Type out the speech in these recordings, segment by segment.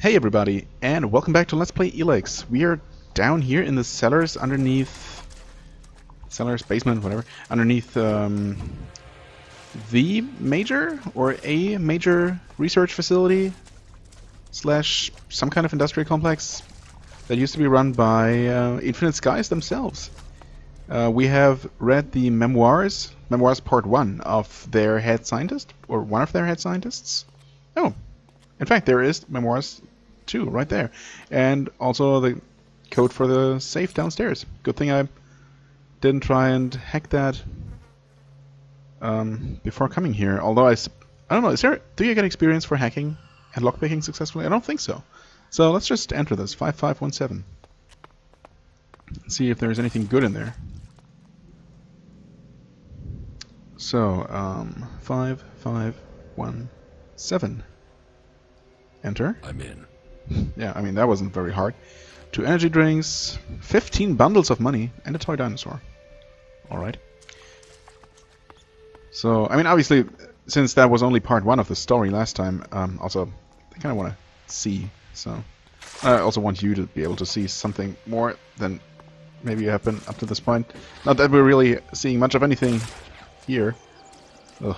Hey everybody, and welcome back to Let's Play ELEX. We are down here in the cellars underneath... Cellars, basement, whatever. Underneath the major, or a major research facility slash some kind of industrial complex that used to be run by Infinite Skies themselves. We have read the memoirs part 1 of their head scientist, or one of their head scientists. Oh, in fact there is memoirs 2 right there, and also the code for the safe downstairs. Good thing I didn't try and hack that before coming here. Although I don't know, do you get experience for hacking and lockpicking successfully? I don't think so. So let's just enter this 5517. See if there's anything good in there. So 5517. Enter. I'm in. Yeah, I mean, that wasn't very hard. 2 energy drinks, 15 bundles of money, and a toy dinosaur. Alright. So, I mean, obviously, since that was only part 1 of the story last time, also, I kind of want to see, so... I also want you to be able to see something more than maybe you have been up to this point. Not that we're really seeing much of anything here. Ugh.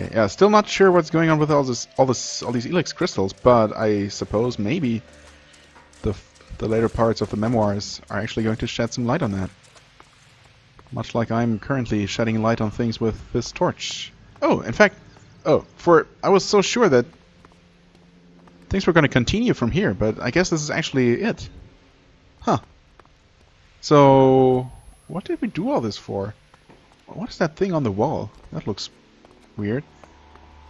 Okay, yeah, still not sure what's going on with all these ELEX crystals, but I suppose maybe the later parts of the memoirs are actually going to shed some light on that. Much like I'm currently shedding light on things with this torch. Oh, in fact, I was so sure that things were going to continue from here, but I guess this is actually it. Huh. So, what did we do all this for? What is that thing on the wall? That looks weird.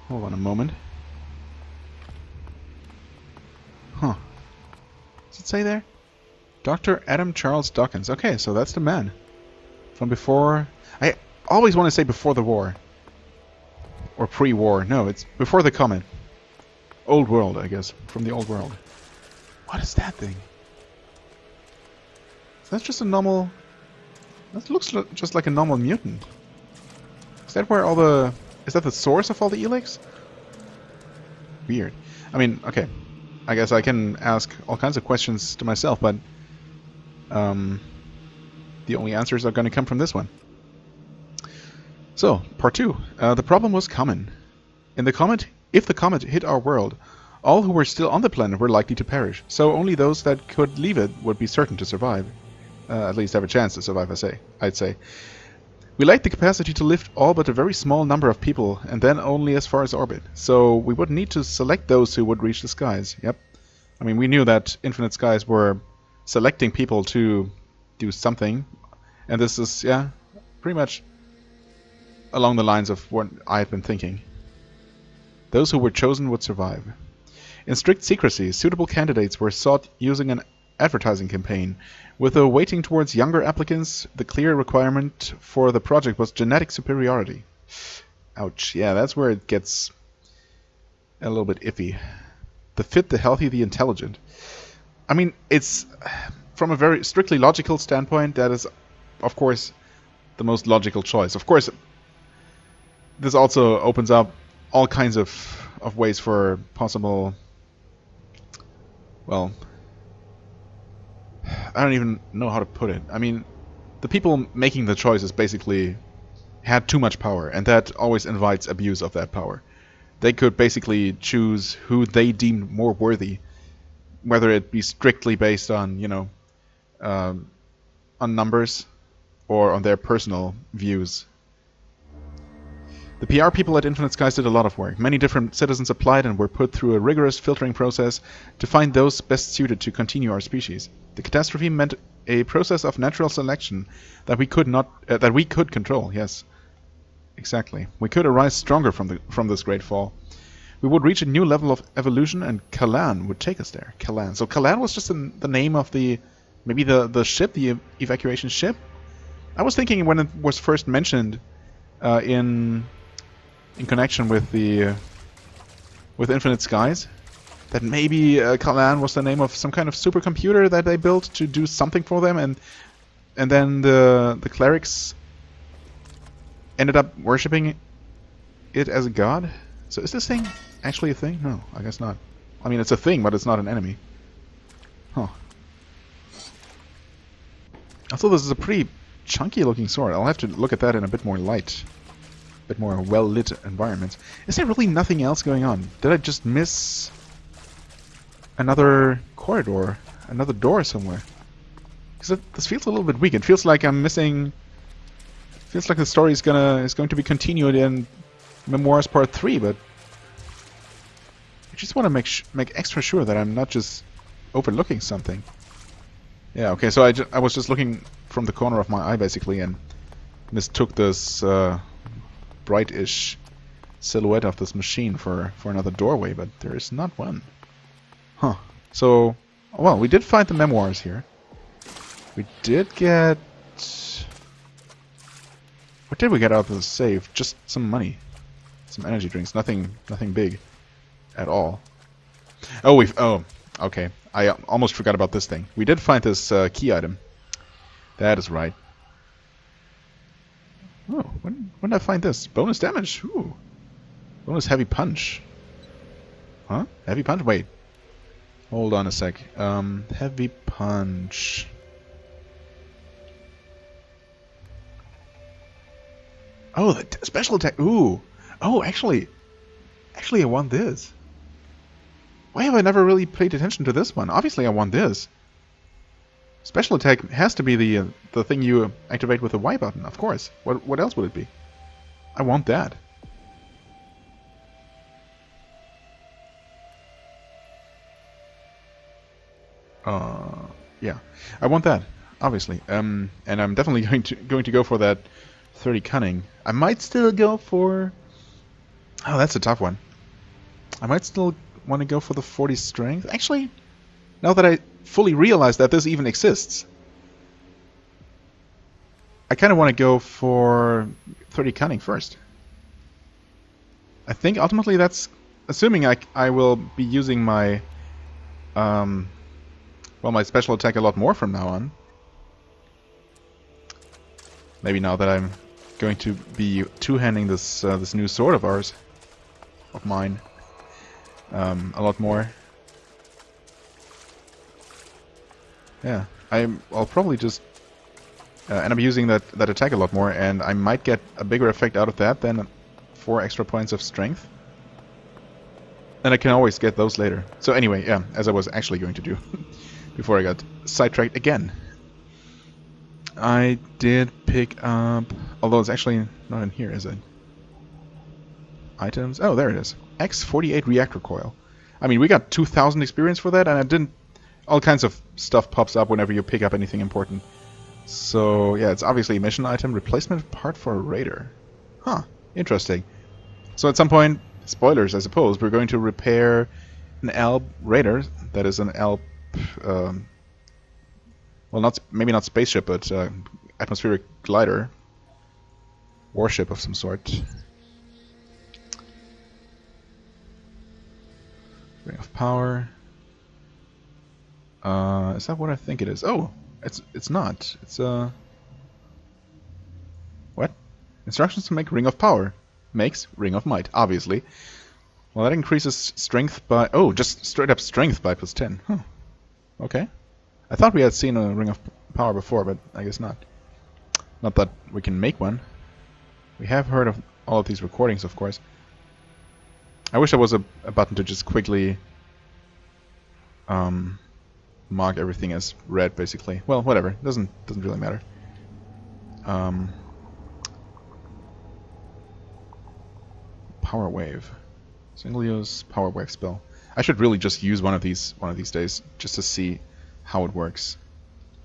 Hold on a moment. Huh. Does it say there? Dr. Adam Charles Dawkins. Okay, so that's the man. From before... I always want to say before the war. Or pre-war. No, it's before the comet. Old world, I guess. From the old world. What is that thing? That's just a normal... That looks just like a normal mutant. Is that where all the... Is that the source of all the ELEX? Weird. I mean, okay. I guess I can ask all kinds of questions to myself, but the only answers are going to come from this one. So, part 2. The problem was common. If the comet hit our world, all who were still on the planet were likely to perish. So only those that could leave it would be certain to survive. At least have a chance to survive, I'd say. We lacked the capacity to lift all but a very small number of people, and then only as far as orbit. So we would need to select those who would reach the skies. Yep. I mean, we knew that Infinite Skies were selecting people to do something. And this is, yeah, pretty much along the lines of what I had been thinking. Those who were chosen would survive. In strict secrecy, suitable candidates were sought using an advertising campaign. With a weighting towards younger applicants, the clear requirement for the project was genetic superiority. Ouch. Yeah, that's where it gets a little bit iffy. The fit, the healthy, the intelligent. I mean, it's... From a very strictly logical standpoint, that is, of course, the most logical choice. Of course, this also opens up all kinds of ways for possible... Well... I don't even know how to put it. I mean, the people making the choices basically had too much power, and that always invites abuse of that power. They could basically choose who they deemed more worthy, whether it be strictly based on, you know, on numbers or on their personal views. The PR people at Infinite Skies did a lot of work. Many different citizens applied and were put through a rigorous filtering process to find those best suited to continue our species. The catastrophe meant a process of natural selection that we could control. Yes, exactly. We could arise stronger from this great fall. We would reach a new level of evolution, and Kalan would take us there. Kalan. So Kalan was just the name of maybe the ship, the evacuation ship. I was thinking when it was first mentioned in connection with Infinite Skies, that maybe Kalan was the name of some kind of supercomputer that they built to do something for them, and then the clerics ended up worshipping it as a god. So is this thing actually a thing? No, I guess not. I mean, it's a thing, but it's not an enemy. Huh. Also, this is a pretty chunky looking sword. I'll have to look at that in a bit more light. A bit more well-lit environment. Is there really nothing else going on? Did I just miss another corridor? Another door somewhere? Because this feels a little bit weak. It feels like I'm missing... Feels like the story is going to be continued in Memoirs Part 3, but... I just want to make extra sure that I'm not just overlooking something. Yeah, okay, so I was just looking from the corner of my eye, basically, and mistook this bright-ish silhouette of this machine for another doorway, but there is not one. Huh. So, well, we did find the memoirs here. We did get... What did we get out of the safe? Just some money. Some energy drinks. Nothing big at all. Oh, okay. I almost forgot about this thing. We did find this key item. That is right. Oh, when did I find this? Bonus damage? Ooh. Bonus heavy punch. Huh? Heavy punch? Wait. Hold on a sec. Heavy punch. Oh, the special attack. Ooh. Oh, actually, I want this. Why have I never really paid attention to this one? Obviously, I want this. Special attack has to be the thing you activate with the Y button, of course. What else would it be? I want that. Yeah, I want that, obviously. And I'm definitely going to go for that 30 cunning. I might still go for... Oh, that's a tough one. I might still want to go for the 40 strength. Actually, now that I fully realize that this even exists, I kind of want to go for 30 cunning first. I think ultimately that's assuming I will be using my well, my special attack a lot more from now on. Maybe now that I'm going to be two-handing this this new sword of mine, a lot more. Yeah, I'll probably just end up using that attack a lot more, and I might get a bigger effect out of that than 4 extra points of strength. And I can always get those later. So anyway, yeah, as I was actually going to do before I got sidetracked again. I did pick up, although it's actually not in here, is it? Items. Oh, there it is. X48 reactor coil. I mean, we got 2,000 experience for that, and I didn't. All kinds of stuff pops up whenever you pick up anything important. So yeah, it's obviously a mission item. Replacement part for a raider. Huh. Interesting. So at some point, spoilers, I suppose, we're going to repair an ALP raider. That is an ALP. Well, maybe not spaceship, but atmospheric glider. Warship of some sort. Ring of power. Is that what I think it is? Oh, it's not. It's what? Instructions to make ring of power. Makes ring of might, obviously. Well, that increases strength by... Oh, just straight up strength by +10. Huh. Okay. I thought we had seen a ring of power before, but I guess not. Not that we can make one. We have heard of all of these recordings, of course. I wish there was a button to just quickly mark everything as red, basically. Well, whatever. Doesn't really matter. Power wave. Single use power wave spell. I should really just use one of these days just to see how it works.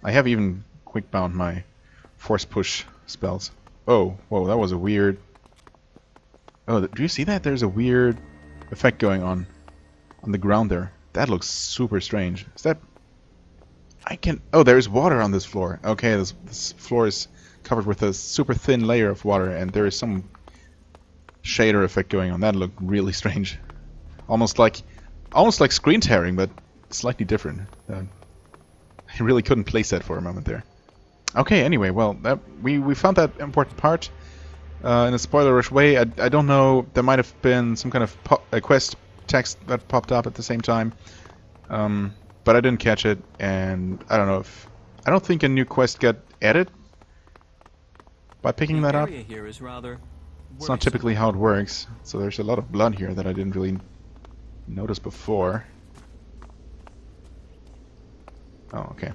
I have even quick bound my force push spells. Oh, whoa, that was a weird... Oh, do you see that? There's a weird effect going on the ground there. That looks super strange. Is that... I can... Oh, there's water on this floor. Okay, this floor is covered with a super thin layer of water, and there is some shader effect going on. That looked really strange. Almost like screen tearing, but slightly different. I really couldn't place that for a moment there. Okay, anyway, well, we found that important part in a spoilerish way. I don't know, there might have been some kind of quest text that popped up at the same time. But I didn't catch it, and I don't know if... I don't think a new quest got added by picking that up. Here is rather it's not typically how it works, so there's a lot of blood here that I didn't really notice before. Oh, okay.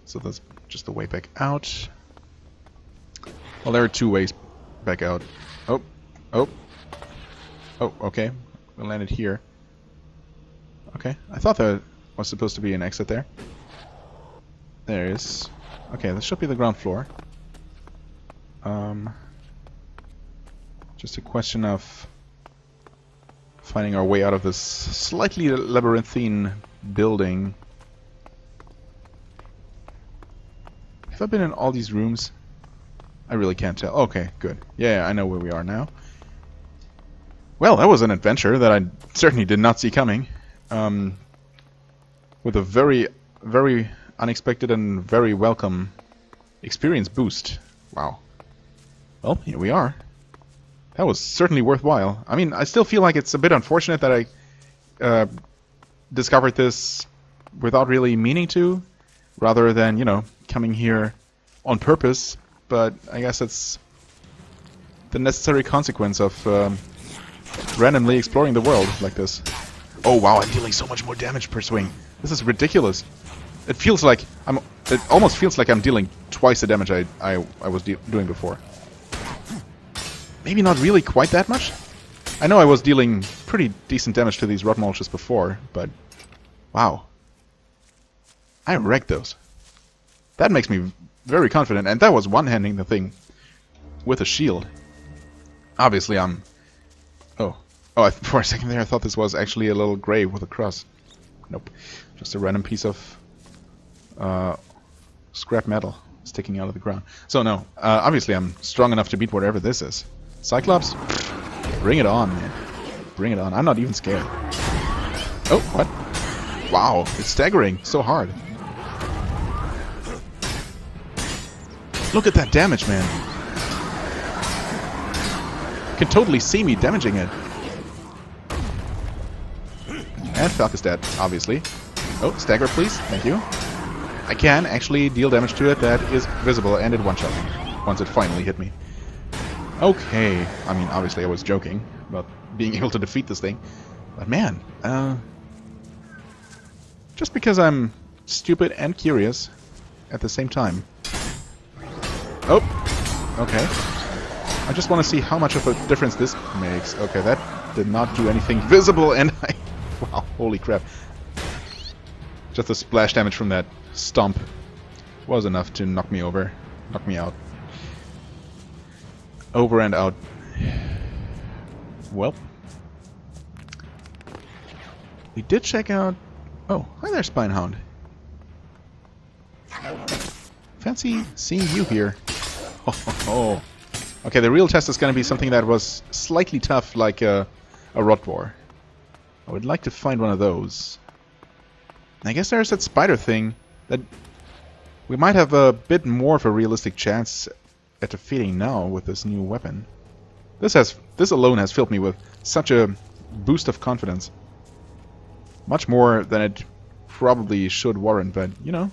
So that's just the way back out. Well, there are two ways back out. Oh, oh, oh, okay. We landed here. Okay, I thought there was supposed to be an exit there. There is. Okay, this should be the ground floor. Just a question of finding our way out of this slightly labyrinthine building. Have I been in all these rooms? I really can't tell. Okay, good. Yeah, I know where we are now. Well, that was an adventure that I certainly did not see coming. With a very, very unexpected and very welcome experience boost. Wow. Well, here we are. That was certainly worthwhile. I mean, I still feel like it's a bit unfortunate that I discovered this without really meaning to, rather than, you know, coming here on purpose. But I guess it's the necessary consequence of randomly exploring the world like this. Oh wow, I'm dealing so much more damage per swing. This is ridiculous. It feels like it almost feels like I'm dealing twice the damage I was doing before. Maybe not really quite that much. I know I was dealing pretty decent damage to these rot mulches before, but wow. I wrecked those. That makes me very confident, and that was one-handing the thing with a shield. Obviously I'm... Oh, for a second there I thought this was actually a little grave with a cross. Nope. Just a random piece of scrap metal sticking out of the ground. So no, obviously I'm strong enough to beat whatever this is. Cyclops? Bring it on, man. Bring it on. I'm not even scared. Oh, what? Wow, it's staggering so hard. Look at that damage, man. You can totally see me damaging it. And Falk is dead, obviously. Oh, stagger, please. Thank you. I can actually deal damage to it that is visible, and it one-shot me once it finally hit me. Okay. I mean, obviously I was joking about being able to defeat this thing. But man, just because I'm stupid and curious at the same time. Oh, okay. I just want to see how much of a difference this makes. Okay, that did not do anything visible, and I... Wow, holy crap. Just the splash damage from that stomp was enough to knock me over. Knock me out. Over and out. Well. We did check out... Oh, hi there, Spinehound. Fancy seeing you here. Oh. Okay, the real test is going to be something that was slightly tough, like a Rot Boar. I would like to find one of those. I guess there's that spider thing that we might have a bit more of a realistic chance at defeating now with this new weapon. This alone has filled me with such a boost of confidence. Much more than it probably should warrant, but you know,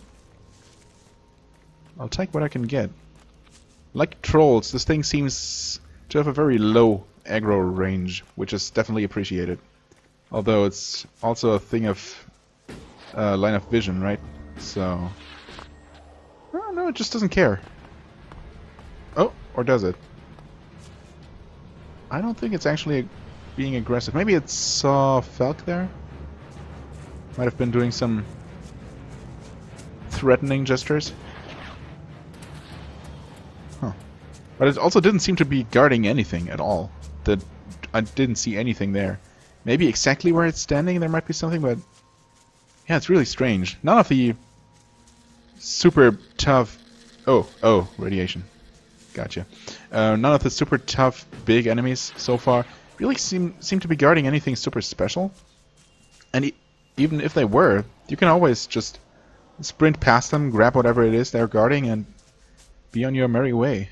I'll take what I can get. Like trolls, this thing seems to have a very low aggro range, which is definitely appreciated. Although it's also a thing of line of vision, right? So... Oh, no, it just doesn't care. Oh, or does it? I don't think it's actually being aggressive. Maybe it saw Falk there? Might have been doing some threatening gestures. Huh. But it also didn't seem to be guarding anything at all. I didn't see anything there. Maybe exactly where it's standing there might be something, but... Yeah, it's really strange. None of the super tough... Oh, radiation. Gotcha. None of the super tough big enemies so far really seem to be guarding anything super special. And even if they were, you can always just sprint past them, grab whatever it is they're guarding, and be on your merry way.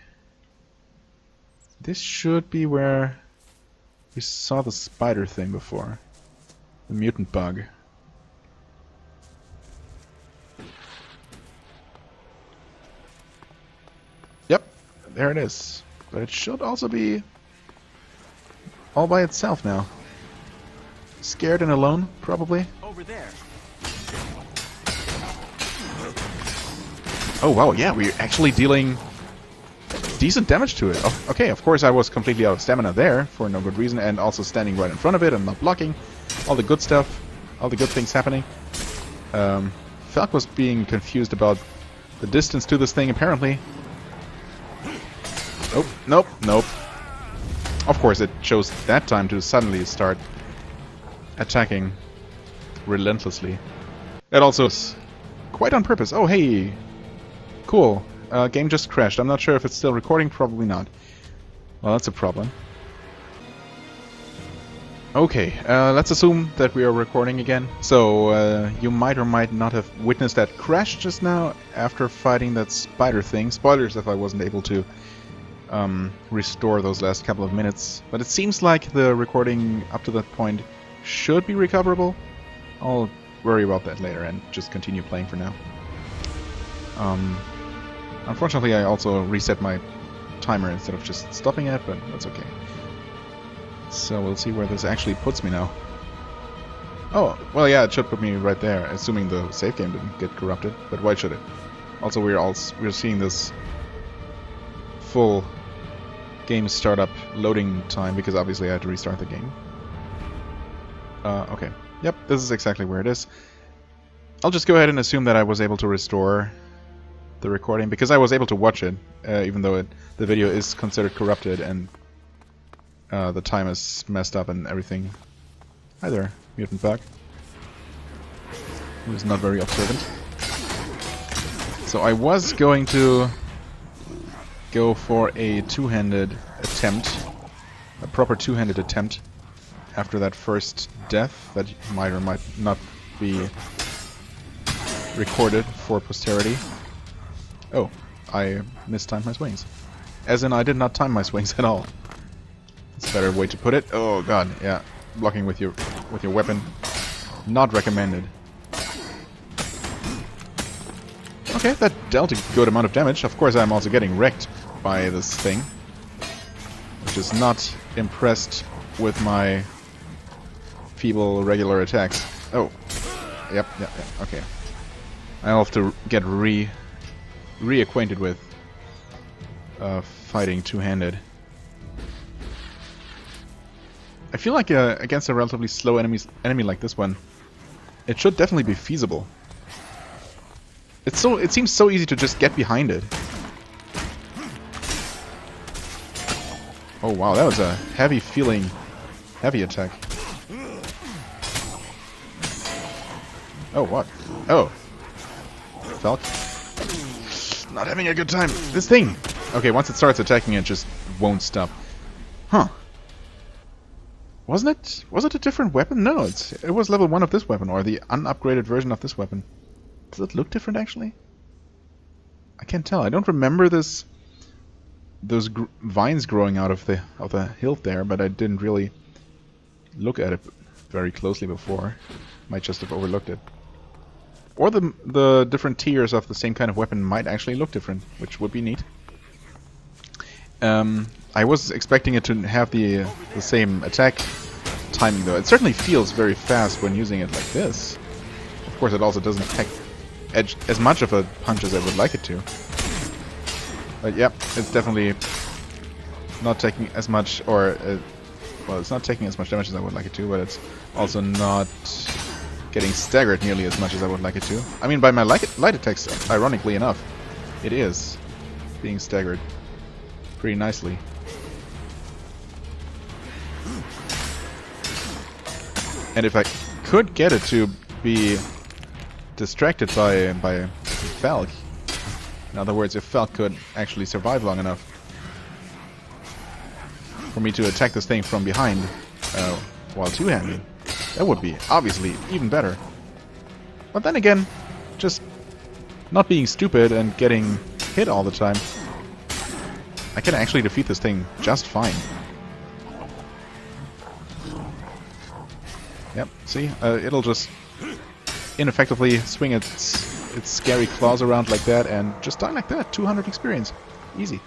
This should be where we saw the spider thing before. The mutant bug. Yep, there it is. But it should also be all by itself now. Scared and alone, probably. Over there. Oh wow, yeah, we're actually dealing decent damage to it. Oh, okay, of course I was completely out of stamina there for no good reason, and also standing right in front of it and not blocking. All the good stuff, all the good things happening. Falk was being confused about the distance to this thing, apparently. Oh, nope, nope. Of course, it chose that time to suddenly start attacking relentlessly. That also is quite on purpose. Oh, hey! Cool. Game just crashed. I'm not sure if it's still recording. Probably not. Well, that's a problem. Okay, let's assume that we are recording again. So, you might or might not have witnessed that crash just now after fighting that spider thing. Spoilers if I wasn't able to restore those last couple of minutes. But it seems like the recording up to that point should be recoverable. I'll worry about that later and just continue playing for now. Unfortunately, I also reset my timer instead of just stopping it, but that's okay. So we'll see where this actually puts me now. Oh, well, yeah, it should put me right there, assuming the save game didn't get corrupted. But why should it? Also, we're seeing this full game startup loading time because obviously I had to restart the game. Okay. Yep, this is exactly where it is. I'll just go ahead and assume that I was able to restore the recording because I was able to watch it, even though the video is considered corrupted and the time is messed up and everything. Hi there, mutant bug. Who is not very observant. So I was going to go for a two-handed attempt, a proper two-handed attempt, after that first death that might or might not be recorded for posterity. Oh, I mistimed my swings. As in, I did not time my swings at all. That's a better way to put it. Oh god, yeah. Blocking with your weapon. Not recommended. Okay, that dealt a good amount of damage. Of course, I'm also getting wrecked by this thing. Which is not impressed with my feeble regular attacks. Oh. Yep, okay. I'll have to get reacquainted with fighting two-handed. I feel like against a relatively slow enemy like this one, it should definitely be feasible. It seems so easy to just get behind it. Oh wow, that was a heavy attack. Oh what? Oh. Falk? Not having a good time. This thing! Okay, once it starts attacking, it just won't stop. Huh. Was it a different weapon? No, it was level 1 of this weapon, or the unupgraded version of this weapon. Does it look different, actually? I can't tell. I don't remember those vines growing out of the hill there, but I didn't really look at it very closely before. Might just have overlooked it. Or the different tiers of the same kind of weapon might actually look different, which would be neat. I was expecting it to have the same attack timing, though. It certainly feels very fast when using it like this. Of course, it also doesn't pack as much of a punch as I would like it to. But yeah, it's definitely not taking as much, or well, it's not taking as much damage as I would like it to, but it's also not getting staggered nearly as much as I would like it to. I mean, by my light attacks, ironically enough, it is being staggered pretty nicely. And if I could get it to be distracted by Falk, in other words, if Falk could actually survive long enough for me to attack this thing from behind while two-handed, that would be obviously even better. But then again, just not being stupid and getting hit all the time, I can actually defeat this thing just fine. Yep, see? It'll just ineffectively swing its scary claws around like that and just die like that. 200 experience. Easy.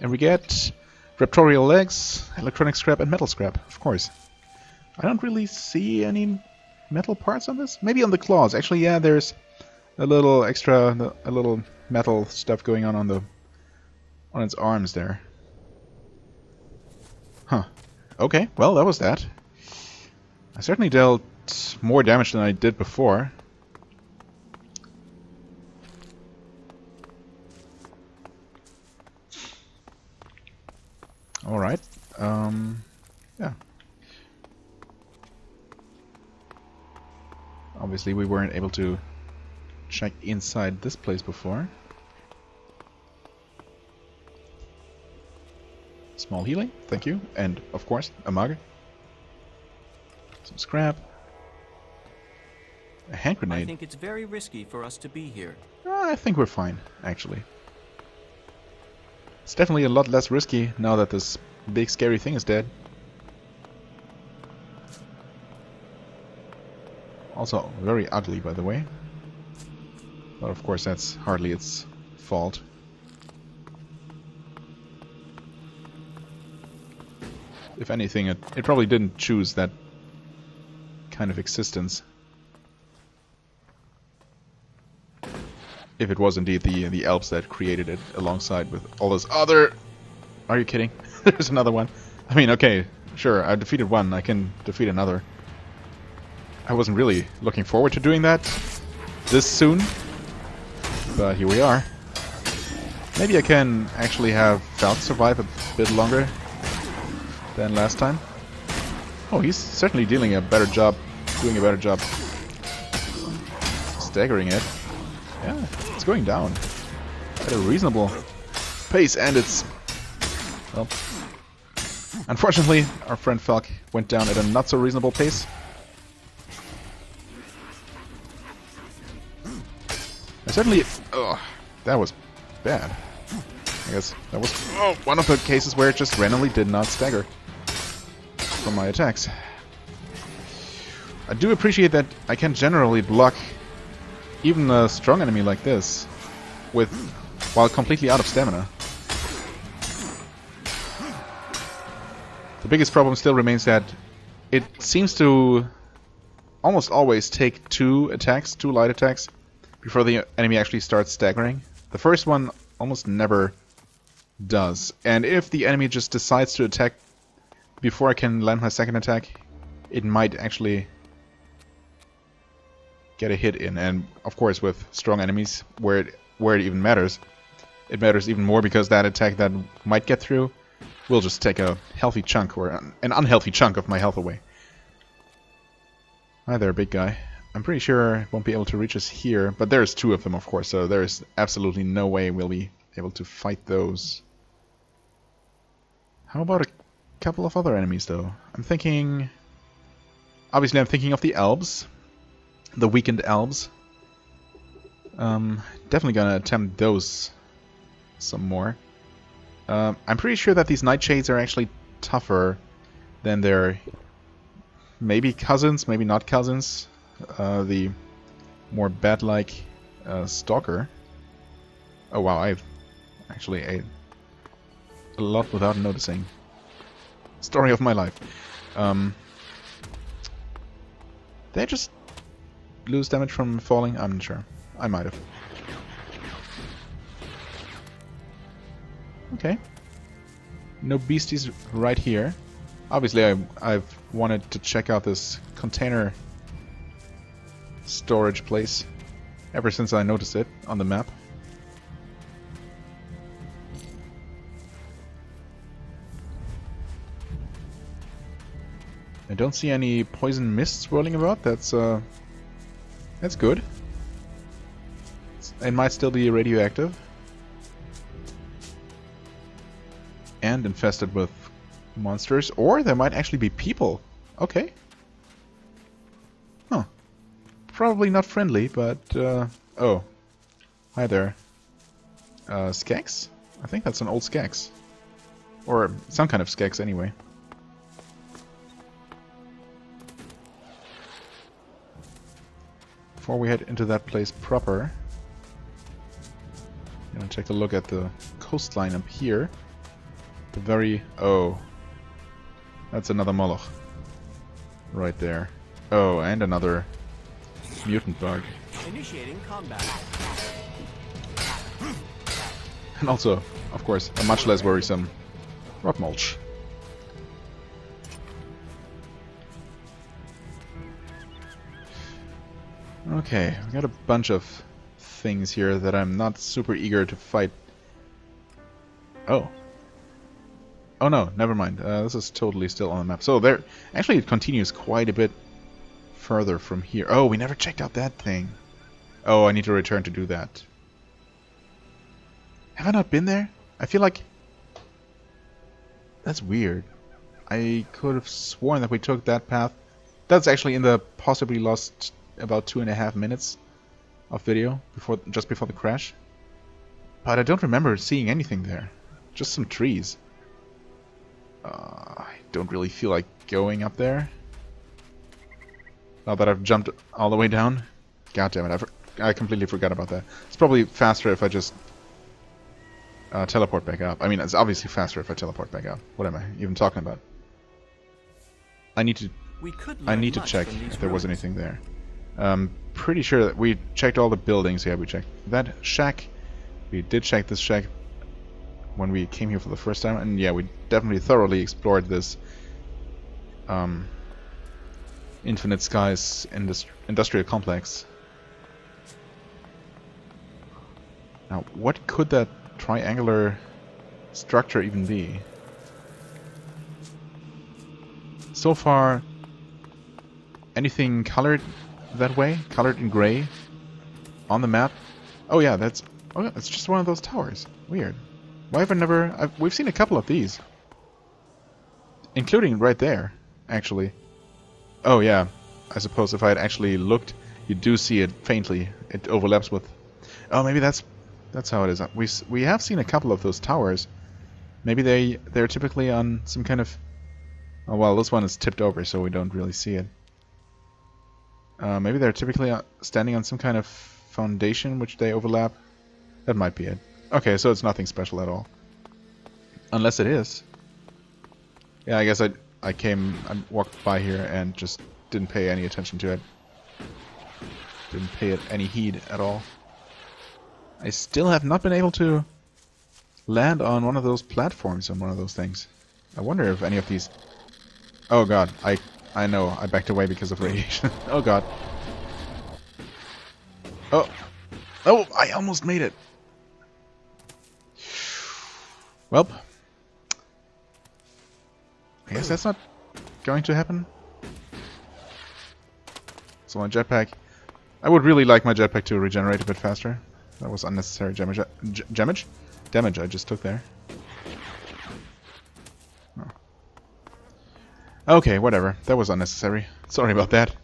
And we get raptorial legs, electronic scrap, and metal scrap, of course. I don't really see any metal parts on this. Maybe on the claws. Actually, yeah, there's a little extra, a little metal stuff going on its arms there. Huh. Okay, well, that was that. I certainly dealt more damage than I did before. Alright. Yeah. Obviously we weren't able to check inside this place before. Small healing, thank you. And, of course, a mug. Some scrap. A hand grenade. I think it's very risky for us to be here. I think we're fine, actually. It's definitely a lot less risky now that this big scary thing is dead. Also very ugly, by the way. But of course that's hardly its fault. If anything, it probably didn't choose that kind of existence. If it was indeed the elves that created it alongside with all those other... Are you kidding? There's another one. I mean, okay, sure, I defeated one, I can defeat another. I wasn't really looking forward to doing that this soon, but here we are. Maybe I can actually have Falk survive a bit longer than last time. Oh, he's certainly doing a better job staggering it. Yeah, it's going down at a reasonable pace, and it's... Well, unfortunately, our friend Falk went down at a not so reasonable pace. I certainly... Ugh, that was bad. I guess that was one of the cases where it just randomly did not stagger from my attacks. I do appreciate that I can generally block even a strong enemy like this while completely out of stamina. The biggest problem still remains that it seems to almost always take two light attacks, before the enemy actually starts staggering. The first one almost never does. And if the enemy just decides to attack before I can land my second attack, it might actually get a hit in. And of course with strong enemies, where it even matters, it matters even more because that attack that might get through will just take a healthy chunk, or an unhealthy chunk of my health away. Hi there, big guy. I'm pretty sure it won't be able to reach us here, but there's two of them, of course, so there's absolutely no way we'll be able to fight those. How about a couple of other enemies, though? Obviously I'm thinking of the elves. The weakened elves. Definitely gonna attempt those some more. I'm pretty sure that these nightshades are actually tougher than their maybe cousins, maybe not cousins. The more bat-like stalker. Oh wow, I've actually ate a lot without noticing. Story of my life. Did I just lose damage from falling? I'm not sure. I might have. Okay. No beasties right here. Obviously I've wanted to check out this container storage place ever since I noticed it on the map. I don't see any poison mist swirling about. That's good. It might still be radioactive and infested with monsters, or there might actually be people. Okay. Huh. Probably not friendly, but oh, hi there. Skex? I think that's an old Skex, or some kind of Skex anyway. before we head into that place proper, I'm gonna take a look at the coastline up here. The very... oh. That's another Moloch. Right there. Oh, and another mutant bug. Initiating combat. And also, of course, a much less worrisome rock mulch. Okay, we got a bunch of things here that I'm not super eager to fight. Oh. Oh no, never mind. This is totally still on the map. So there, actually it continues quite a bit further from here. Oh, we never checked out that thing. Oh, I need to return to do that. Have I not been there? I feel like... that's weird. I could have sworn that we took that path. That's actually in the possibly lost about 2.5 minutes of video before, just before the crash. But I don't remember seeing anything there. Just some trees. I don't really feel like going up there. Now that I've jumped all the way down. God damn it, I completely forgot about that. It's probably faster if I just teleport back up. I mean, it's obviously faster if I teleport back up. What am I even talking about? I need to check if there was anything there. Pretty sure that we checked all the buildings. Yeah, we checked that shack. We did check this shack when we came here for the first time, and yeah, we definitely thoroughly explored this Infinite Skies industrial complex. Now, what could that triangular structure even be? So far, anything colored that way? Colored in gray? On the map? Oh yeah, that's... oh yeah, it's just one of those towers. Weird. Why have I never... we've seen a couple of these. Including right there, actually. Oh yeah, I suppose if I had actually looked, you do see it faintly. It overlaps with... oh, maybe that's how it is. We have seen a couple of those towers. Maybe they're typically on some kind of... oh well, this one is tipped over, so we don't really see it. Maybe they're typically standing on some kind of foundation which they overlap. That might be it. Okay, so it's nothing special at all. Unless it is. Yeah, I guess I walked by here and just didn't pay any attention to it. Didn't pay it any heed at all. I still have not been able to land on one of those platforms on one of those things. I wonder if any of these... oh god, I know, I backed away because of radiation. Oh god. Oh! Oh, I almost made it! Well, I guess that's not going to happen. So my jetpack... I would really like my jetpack to regenerate a bit faster. That was unnecessary damage. Damage I just took there. Oh. Okay, whatever. That was unnecessary. Sorry about that.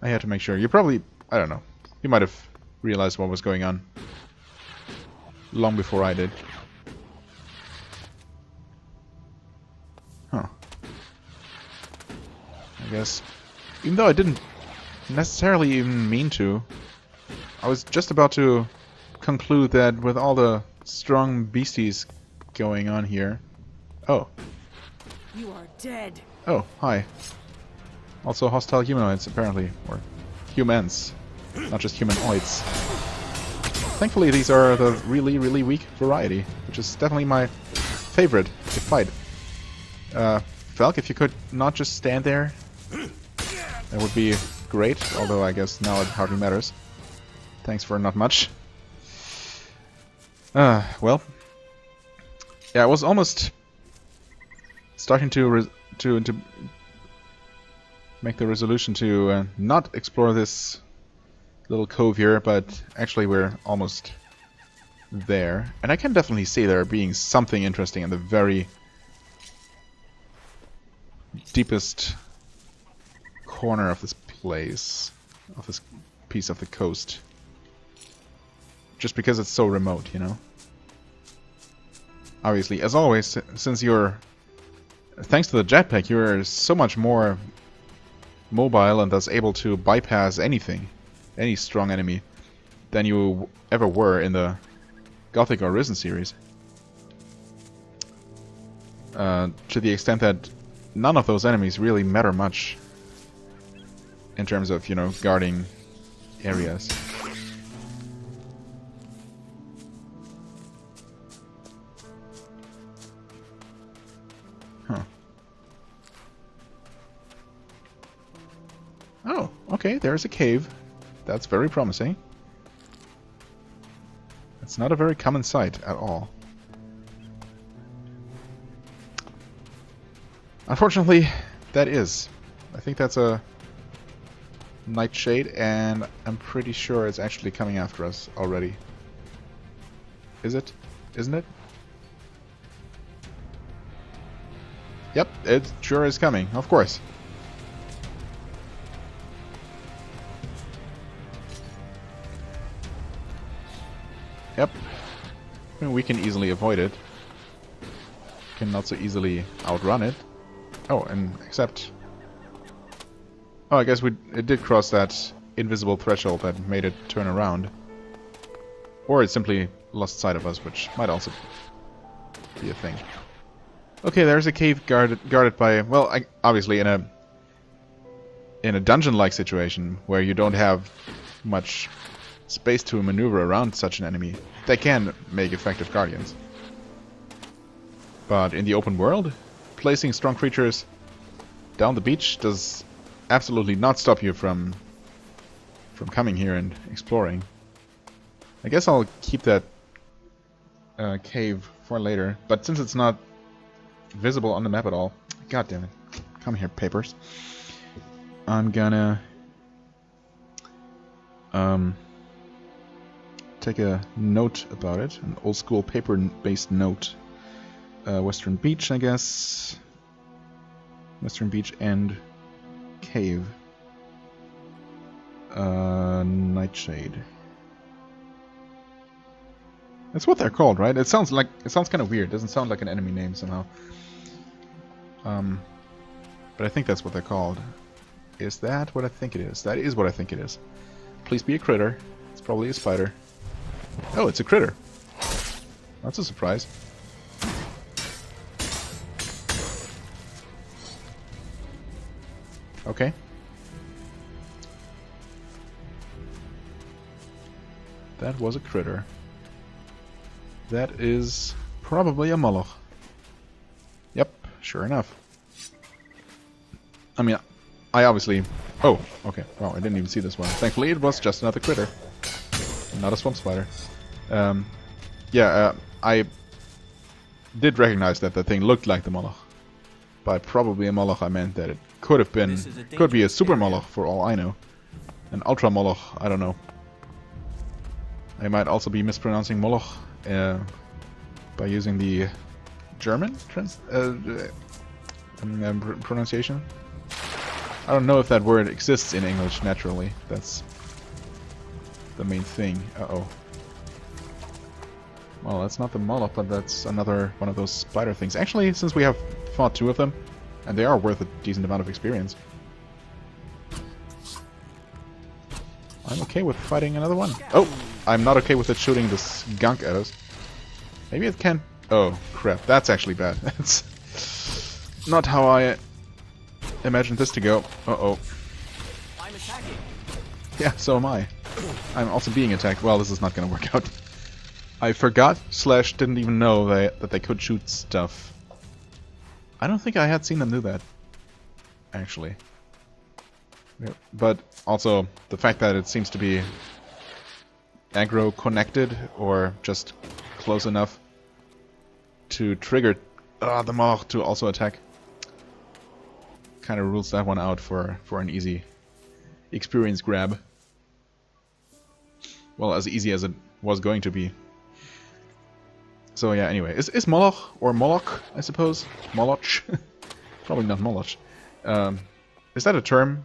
I had to make sure. You probably... I don't know. You might have realized what was going on long before I did. Huh. I guess... even though I didn't necessarily even mean to, I was just about to conclude that with all the strong beasties going on here... oh. You are dead. Oh, hi. Also hostile humanoids, apparently. Or humans. Not just humanoids. Thankfully, these are the really, really weak variety, which is definitely my favorite to fight. Falk, if you could not just stand there, that would be great, although I guess now it hardly matters. Thanks for not much. Well. Yeah, I was almost starting to make the resolution to not explore this little cove here, but actually we're almost there. And I can definitely see there being something interesting in the very deepest corner of this place, of this piece of the coast. Just because it's so remote, you know? Obviously, as always, since you're... thanks to the jetpack, you're so much more mobile and thus able to bypass anything. any strong enemy than you ever were in the Gothic or Risen series. To the extent that none of those enemies really matter much in terms of, you know, guarding areas. Huh. Oh, okay, there's a cave. That's very promising. It's not a very common sight at all. Unfortunately, that is. I think that's a nightshade, and I'm pretty sure it's actually coming after us already. Is it? Isn't it? Yep, it sure is coming, of course. Yep. I mean, we can easily avoid it. Can not so easily outrun it. Oh, and except... Oh, I guess it did cross that invisible threshold that made it turn around. Or it simply lost sight of us, which might also be a thing. Okay, there's a cave guarded by... Well, obviously in a dungeon-like situation, where you don't have much space to maneuver around such an enemy, they can make effective guardians. But in the open world, placing strong creatures down the beach does absolutely not stop you from coming here and exploring. I guess I'll keep that cave for later, but since it's not visible on the map at all, god damn it, come here, papers. I'm gonna take a note about it, an old school paper-based note. Western Beach, I guess. Western Beach and cave. Nightshade. That's what they're called, right? It sounds kind of weird. It doesn't sound like an enemy name somehow. But I think that's what they're called. Is that what I think it is? That is what I think it is. Please be a critter. It's probably a spider. Oh, it's a critter. That's a surprise. Okay. That was a critter. That is probably a moloch. Yep, sure enough. I mean, I obviously... Oh, okay. Well, I didn't even see this one. Thankfully, it was just another critter. Not a swamp spider. I did recognize that the thing looked like the moloch. By probably a moloch, I meant that it could have been... Could be a super moloch, for all I know. An ultra moloch, I don't know. I might also be mispronouncing moloch by using the German pronunciation. I don't know if that word exists in English naturally. That's the main thing. Uh-oh. Well, that's not the moloch, but that's another one of those spider things. Actually, since we have fought two of them, and they are worth a decent amount of experience, I'm okay with fighting another one. Oh! I'm not okay with it shooting this gunk at us. Maybe it can... Oh, crap. That's actually bad. That's not how I imagined this to go. Uh-oh. I'm attacking. Yeah, so am I. I'm also being attacked. Well, this is not going to work out. I forgot / didn't even know that they could shoot stuff. I don't think I had seen them do that, actually. Yeah, but also, the fact that it seems to be aggro connected, or just close enough to trigger the moloch to also attack, kind of rules that one out for an easy experience grab. Well, as easy as it was going to be. So yeah, anyway, is moloch, or moloch, I suppose? Moloch? Probably not moloch. Is that a term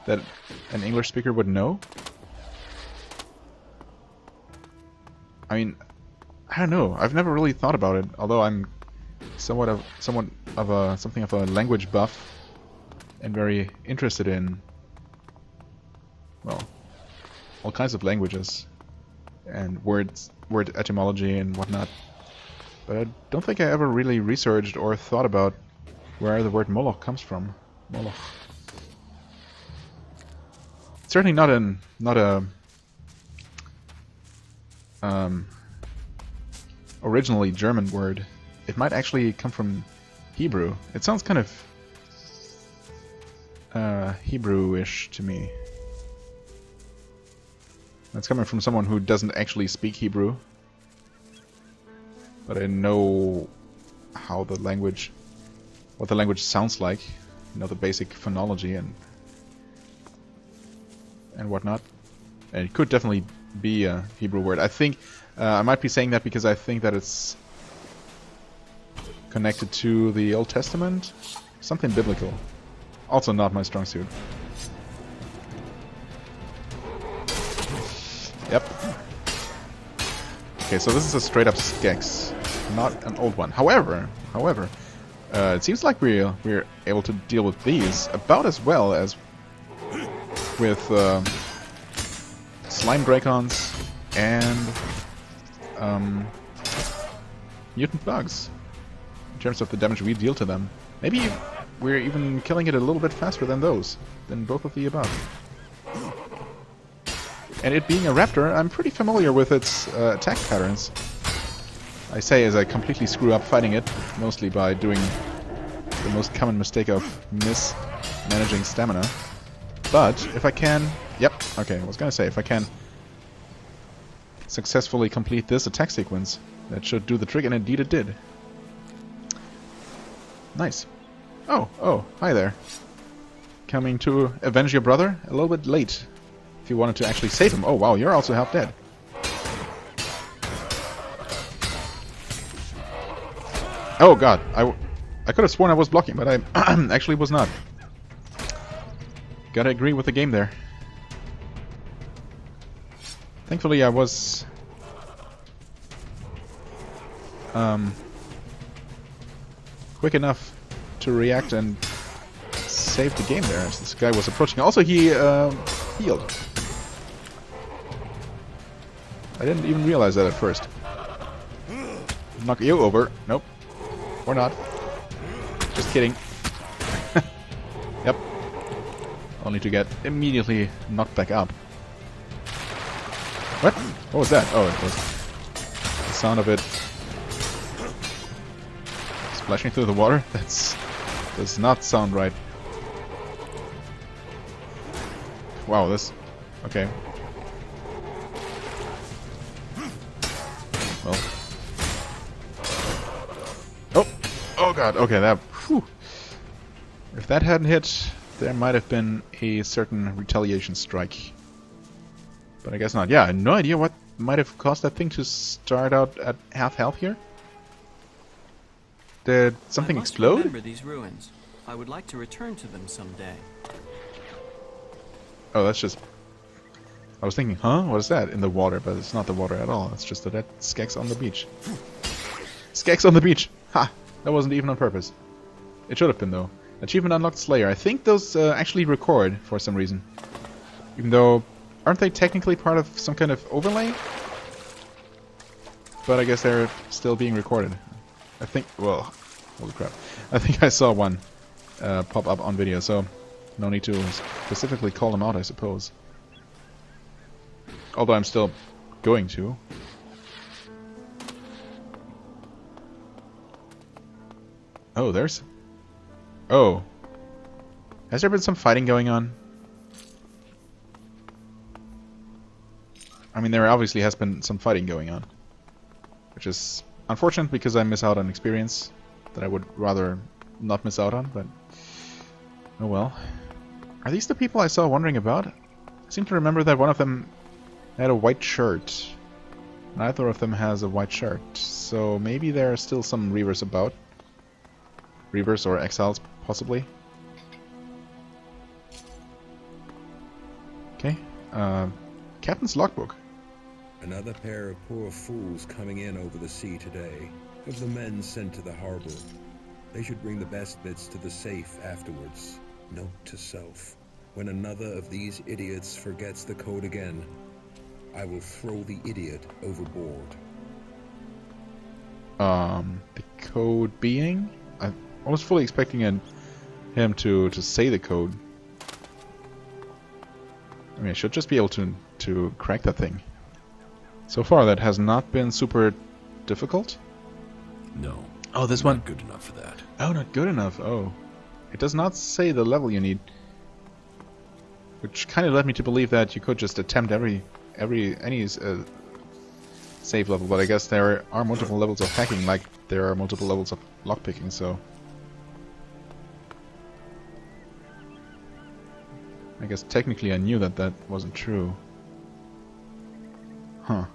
that an English speaker would know? I mean, I don't know. I've never really thought about it, although I'm something of a language buff and very interested in, well, all kinds of languages and word etymology and whatnot. But I don't think I ever really researched or thought about where the word Moloch comes from. Moloch. Certainly not a originally German word. It might actually come from Hebrew. It sounds kind of Hebrew-ish to me. That's coming from someone who doesn't actually speak Hebrew, but I know how the language, what the language sounds like. You know, the basic phonology and whatnot. And it could definitely be a Hebrew word. I think I might be saying that because I think that it's connected to the Old Testament, something biblical. Also not my strong suit. Yep. Okay, so this is a straight up Skex, not an old one. However, it seems like we're able to deal with these about as well as with Slime Dracons and mutant bugs in terms of the damage we deal to them. Maybe we're even killing it a little bit faster than both of the above. And it being a raptor, I'm pretty familiar with its attack patterns. I say as I completely screw up fighting it, mostly by doing the most common mistake of mismanaging stamina. But if I can... Yep, okay, I was gonna say, if I can successfully complete this attack sequence, that should do the trick, and indeed it did. Nice. Oh, hi there. Coming to avenge your brother? A little bit late. If you wanted to actually save him. Oh wow, you're also half dead. Oh god, I could have sworn I was blocking, but I actually was not. Gotta agree with the game there. Thankfully I was quick enough to react and save the game there as this guy was approaching. Also he healed. I didn't even realize that at first. Knock you over. Nope. Or not. Just kidding. Yep. Only to get immediately knocked back up. What? What was that? Oh, it was the sound of it splashing through the water. Does not sound right. Wow, this... Okay. Well. Oh god, okay, that... Whew. If that hadn't hit, there might have been a certain retaliation strike. But I guess not. Yeah, I had no idea what might have caused that thing to start out at half health here. Did something explode? I remember these ruins. I would like to return to them someday. Oh, that's just... I was thinking, huh? What is that? In the water, but it's not the water at all. It's just a dead Skex on the beach. Skex on the beach! Ha! That wasn't even on purpose. It should have been, though. Achievement unlocked Slayer. I think those actually record for some reason. Even though... Aren't they technically part of some kind of overlay? But I guess they're still being recorded. I think... Well, holy crap. I think I saw one pop up on video, so... No need to specifically call them out, I suppose. Although I'm still going to. Oh, there's... Oh. Has there been some fighting going on? I mean, there obviously has been some fighting going on. Which is unfortunate because I miss out on experience that I would rather not miss out on, but... Oh well. Are these the people I saw wandering about? I seem to remember that one of them had a white shirt. Neither of them has a white shirt. So maybe there are still some Reavers about. Reavers or exiles, possibly. Okay. Captain's logbook. Another pair of poor fools coming in over the sea today. Of the men sent to the harbor. They should bring the best bits to the safe afterwards. Note to self. When another of these idiots forgets the code again, I will throw the idiot overboard. The code being? I was fully expecting him to say the code. I mean, I should just be able to crack that thing. So far, that has not been super difficult. No. Oh, this not one. good enough for that. Oh, not good enough. Oh, it does not say the level you need, which kind of led me to believe that you could just attempt any save level. But I guess there are multiple levels of hacking, like there are multiple levels of lockpicking. So I guess technically I knew that that wasn't true. Huh.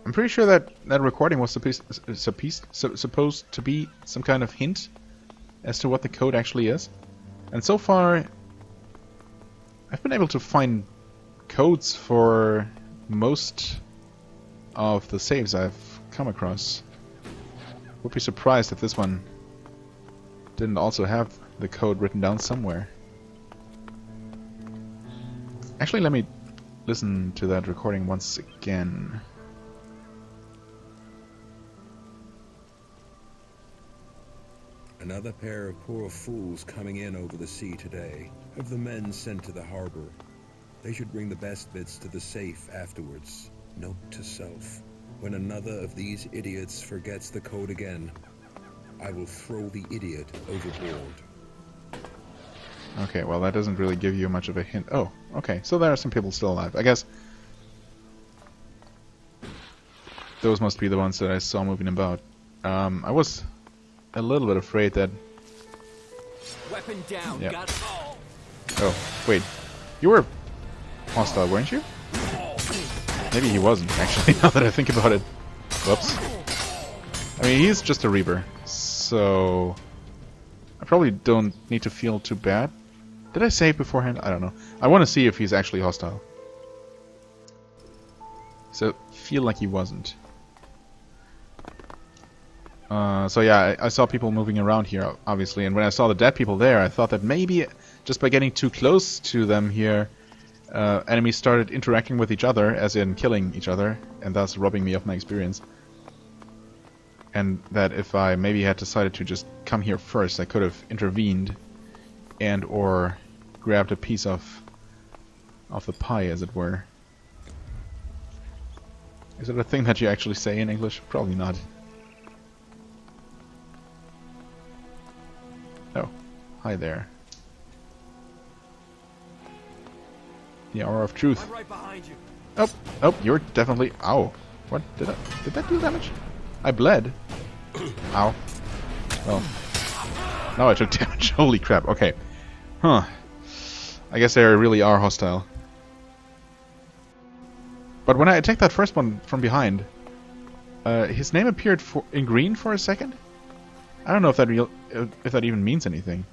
I'm pretty sure that that recording was supposed to be some kind of hint as to what the code actually is. And so far, I've been able to find codes for most of the saves I've come across. Would be surprised if this one didn't also have the code written down somewhere. Actually, let me listen to that recording once again. Another pair of poor fools coming in over the sea today. Of the men sent to the harbor, they should bring the best bits to the safe afterwards. Note to self. When another of these idiots forgets the code again, I will throw the idiot overboard. Okay, well that doesn't really give you much of a hint. Oh, okay, so there are some people still alive. I guess those must be the ones that I saw moving about. I was a little bit afraid that... Weapon down. Yep. Got Oh, wait. You were hostile, weren't you? Maybe he wasn't, actually, now that I think about it. Whoops. I mean, he's just a Reaper, so... I probably don't need to feel too bad. Did I say beforehand? I don't know. I want to see if he's actually hostile. So, feel like he wasn't. So yeah, I saw people moving around here, obviously, and when I saw the dead people there, I thought that maybe just by getting too close to them here, enemies started interacting with each other, as in killing each other, and thus robbing me of my experience. And that if I maybe had decided to just come here first, I could have intervened and or grabbed a piece of the pie, as it were. Is it a thing that you actually say in English? Probably not. Oh, hi there. The hour of truth. I'm right behind you. Oh, you're definitely... Ow. What? Did that do damage? I bled. Ow. Well. Now I took damage. Holy crap. Okay. Huh. I guess they really are hostile. But when I attacked that first one from behind, his name appeared in green for a second. I don't know if that even means anything.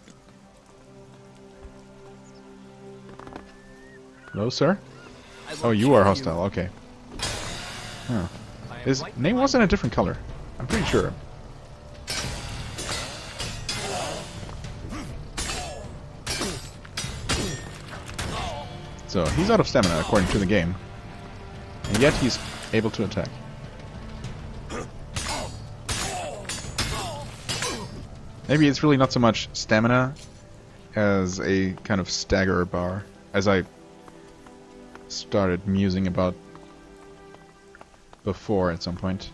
Hello, sir? Oh, you are hostile. Okay. Huh. His name wasn't a different color. I'm pretty sure. So, he's out of stamina, according to the game. And yet he's able to attack. Maybe it's really not so much stamina as a kind of stagger bar, as I started musing about before at some point.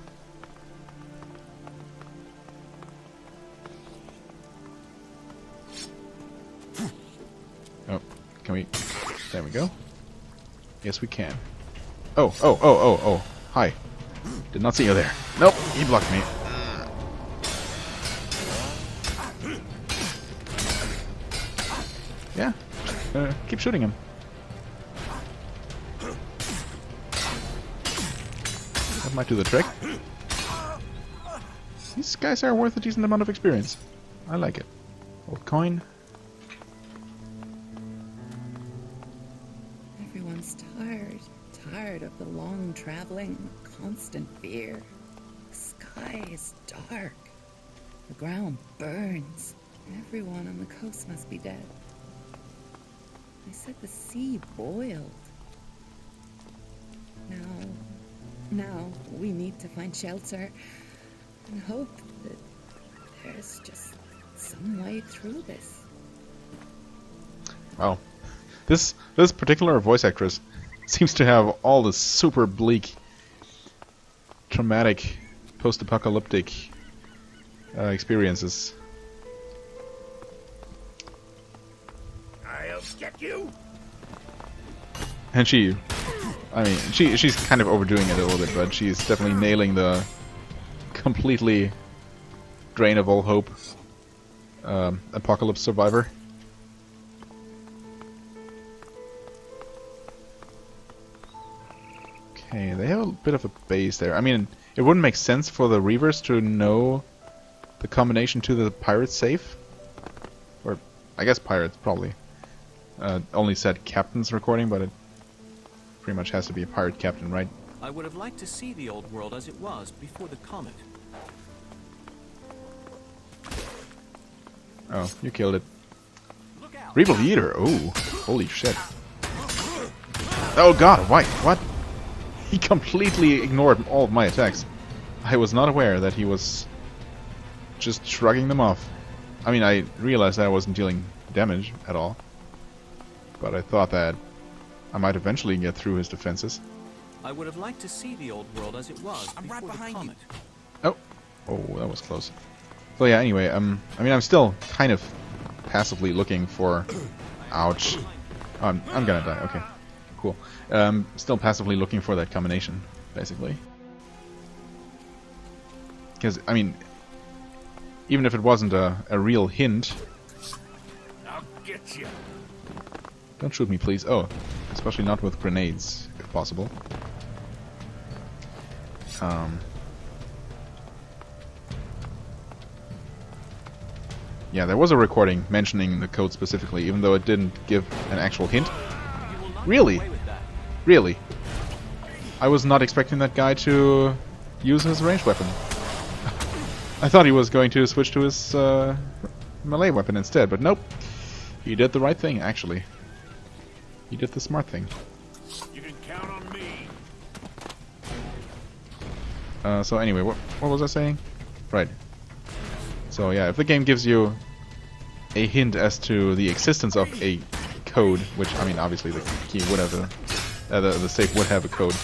Oh, can we... There we go. Yes, we can. Oh. Hi. Did not see you there. Nope, he blocked me. Yeah, keep shooting him. That might do the trick. These guys are worth a decent amount of experience. I like it. Old coin. Everyone's tired of the long traveling, the constant fear. The sky is dark. The ground burns. Everyone on the coast must be dead. They said the sea boiled. Now we need to find shelter and hope that there's just some way through this. Wow. This particular voice actress seems to have all the super bleak, traumatic, post-apocalyptic experiences. I'll get you. And she's kind of overdoing it a little bit, but she's definitely nailing the completely drain of all hope apocalypse survivor. Okay, they have a bit of a base there. I mean, it wouldn't make sense for the Reavers to know the combination to the pirate safe. Or, I guess pirates, probably. Only said captain's recording, but it pretty much has to be a pirate captain, right? I would have liked to see the old world as it was before the comet. Oh, you killed it. Look out! Reaper Eater! Oh, holy shit. Oh god, why? What? He completely ignored all of my attacks. I was not aware that he was just shrugging them off. I mean, I realized that I wasn't dealing damage at all. But I thought that I might eventually get through his defenses. I would have liked to see the old world as it was before the comet. Oh, that was close. So yeah, anyway, I mean, I'm still kind of passively looking for... Ouch. I'm gonna die, okay. Cool. Still passively looking for that combination, basically. Because, I mean, even if it wasn't a real hint... I'll get you. Don't shoot me, please. Oh, especially not with grenades, if possible. Yeah, there was a recording mentioning the code specifically, even though it didn't give an actual hint. Really? Really? I was not expecting that guy to use his ranged weapon. I thought he was going to switch to his melee weapon instead, but nope. He did the right thing, actually. He did the smart thing. You can count on me. So anyway, what was I saying? Right. So yeah, if the game gives you a hint as to the existence of a code, which, I mean, obviously the key would have the safe would have a code.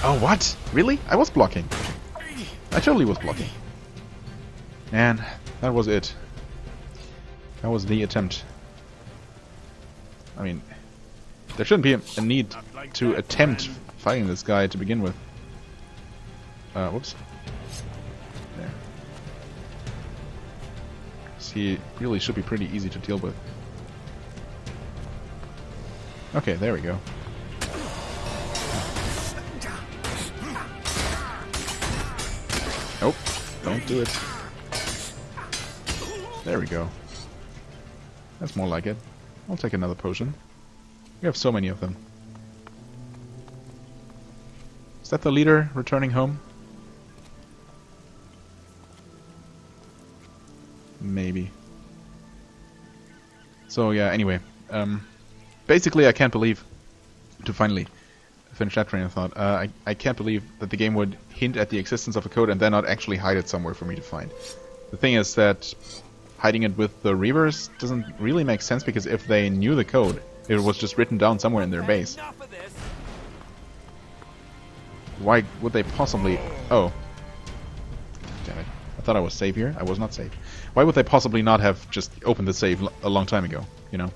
Oh, what? Really? I was blocking. I totally was blocking. And that was it. That was the attempt. I mean, there shouldn't be a need to attempt fighting this guy to begin with. Whoops. There. He really should be pretty easy to deal with. Okay, there we go. Nope, don't do it. There we go. That's more like it. I'll take another potion. We have so many of them. Is that the leader returning home? Maybe. So yeah, anyway. Basically I can't believe, to finally finish that train of thought, I can't believe that the game would hint at the existence of a code and then not actually hide it somewhere for me to find. The thing is that hiding it with the Reavers doesn't really make sense, because if they knew the code, it was just written down somewhere in their base. Why would they possibly... Oh. Damn it. I thought I was safe here. I was not safe. Why would they possibly not have just opened the save a long time ago, you know?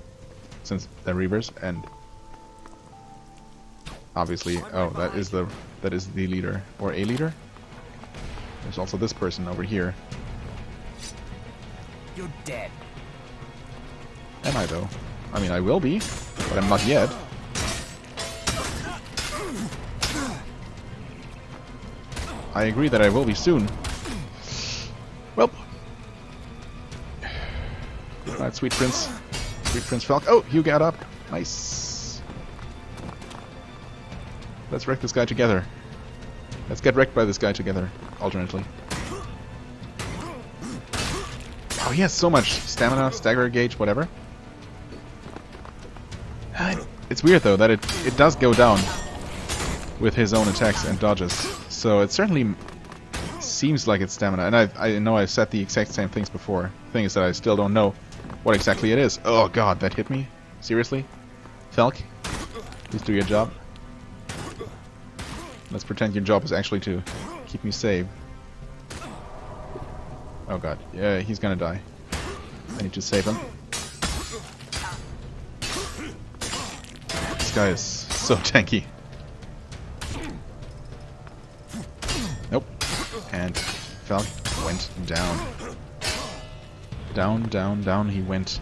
Since they're Reavers, and... Obviously... Oh, that is the leader. Or a leader? There's also this person over here. You're dead. Am I, though? I mean, I will be, but I'm not yet. I agree that I will be soon. Well. Alright, sweet Prince. Sweet Prince Falk. Oh, you got up. Nice. Let's wreck this guy together. Let's get wrecked by this guy together, alternately. Oh, he has so much stamina, stagger gauge, whatever. It's weird though that it does go down with his own attacks and dodges. So it certainly seems like it's stamina. And I know I've said the exact same things before. The thing is that I still don't know what exactly it is. Oh god, that hit me? Seriously? Felk? Please do your job. Let's pretend your job is actually to keep me safe. Oh god, yeah, he's gonna die. I need to save him. This guy is so tanky. Nope. And Falk went down. Down, down, down he went.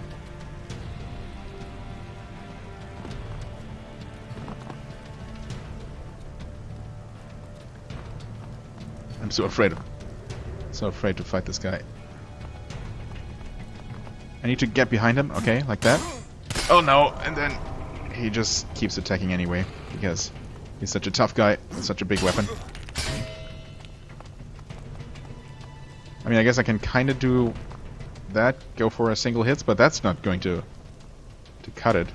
I'm so afraid to fight this guy. I need to get behind him, okay, like that. Oh no, and then he just keeps attacking anyway, because he's such a tough guy with such a big weapon. I mean, I guess I can kind of do that, go for a single hits, but that's not going to cut it.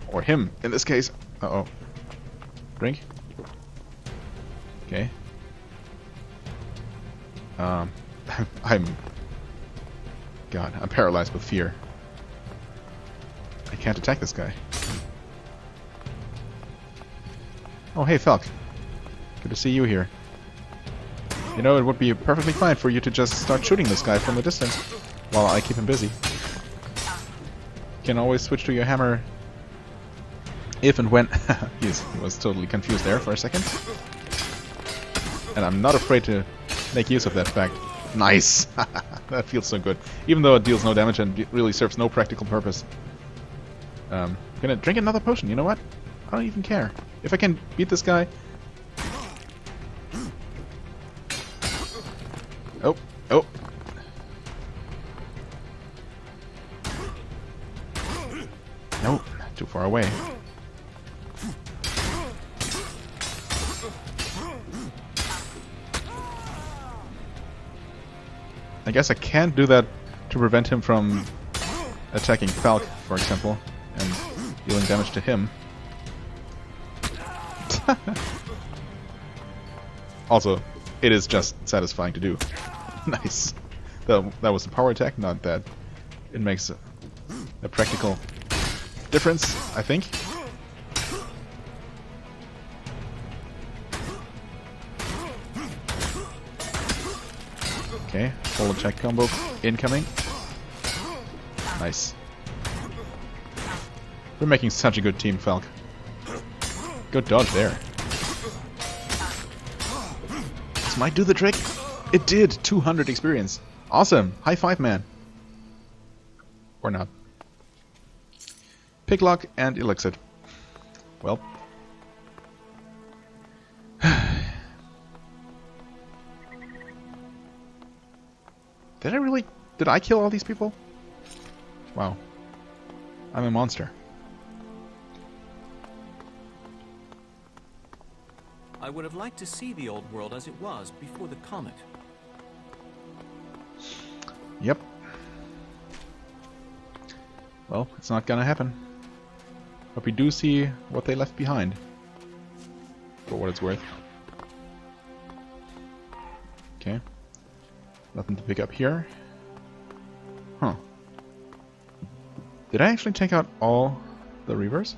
Or him, in this case. Uh-oh. Drink. Okay. I'm paralyzed with fear. I can't attack this guy. Oh, hey, Falk. Good to see you here. You know, it would be perfectly fine for you to just start shooting this guy from a distance while I keep him busy. You can always switch to your hammer if and when... he was totally confused there for a second. And I'm not afraid to make use of that fact. Nice! That feels so good. Even though it deals no damage and really serves no practical purpose. I'm gonna drink another potion, you know what? I don't even care. If I can beat this guy... Oh, oh. No, too far away. I guess I can't do that to prevent him from attacking Falk, for example, and dealing damage to him. Also, it is just satisfying to do. Nice. That was a power attack, not that it makes a practical difference, I think. Okay, full attack combo incoming. Nice. We're making such a good team, Falk. Good dodge there. This might do the trick. It did! 200 experience. Awesome! High five, man. Or not. Picklock and ELEX. Well. Did I kill all these people? Wow. I'm a monster. I would have liked to see the old world as it was before the comet. Yep. Well, it's not gonna happen. But we do see what they left behind. For what it's worth. Okay. Nothing to pick up here. Huh. Did I actually take out all the reavers?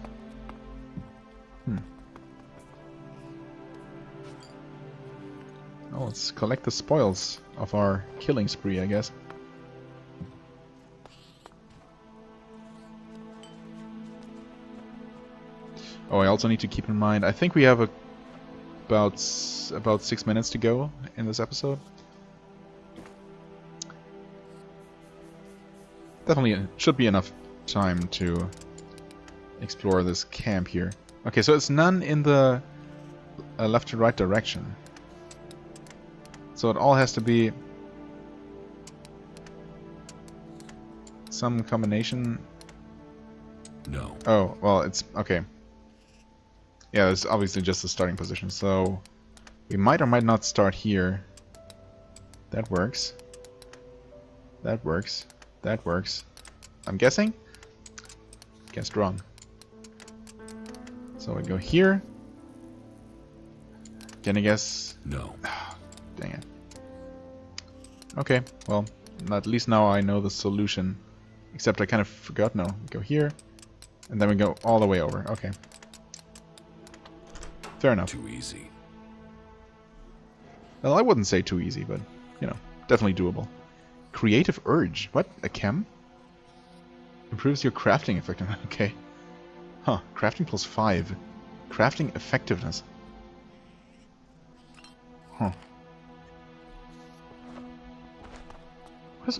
Oh, let's collect the spoils of our killing spree, I guess. Oh, I also need to keep in mind, I think we have about 6 minutes to go in this episode. Definitely should be enough time to explore this camp here. Okay, so it's none in the left to right direction. So it all has to be some combination. No. Oh, well, it's okay. Yeah, it's obviously just the starting position. So we might or might not start here. That works. That works. That works. I'm guessing? Guessed wrong. So we go here. Can I guess? No. Dang it. Okay, well, at least now I know the solution. Except I kind of forgot. No, go here, and then we go all the way over. Okay. Fair enough. Too easy. Well, I wouldn't say too easy, but, you know, definitely doable. Creative Urge. What? A chem? Improves your crafting effectiveness. Okay. Huh. Crafting plus 5. Crafting effectiveness. Huh.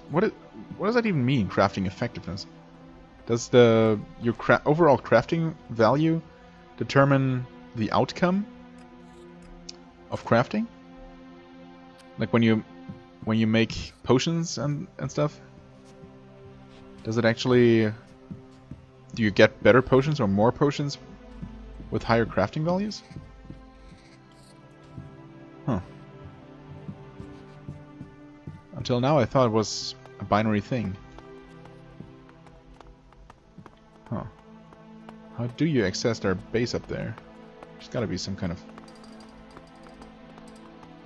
What does that even mean, crafting effectiveness? Does your overall crafting value determine the outcome of crafting? Like when you make potions and stuff? Does it actually... Do you get better potions or more potions with higher crafting values? Huh. Until now I thought it was a binary thing. Huh. How do you access their base up there? There's gotta be some kind of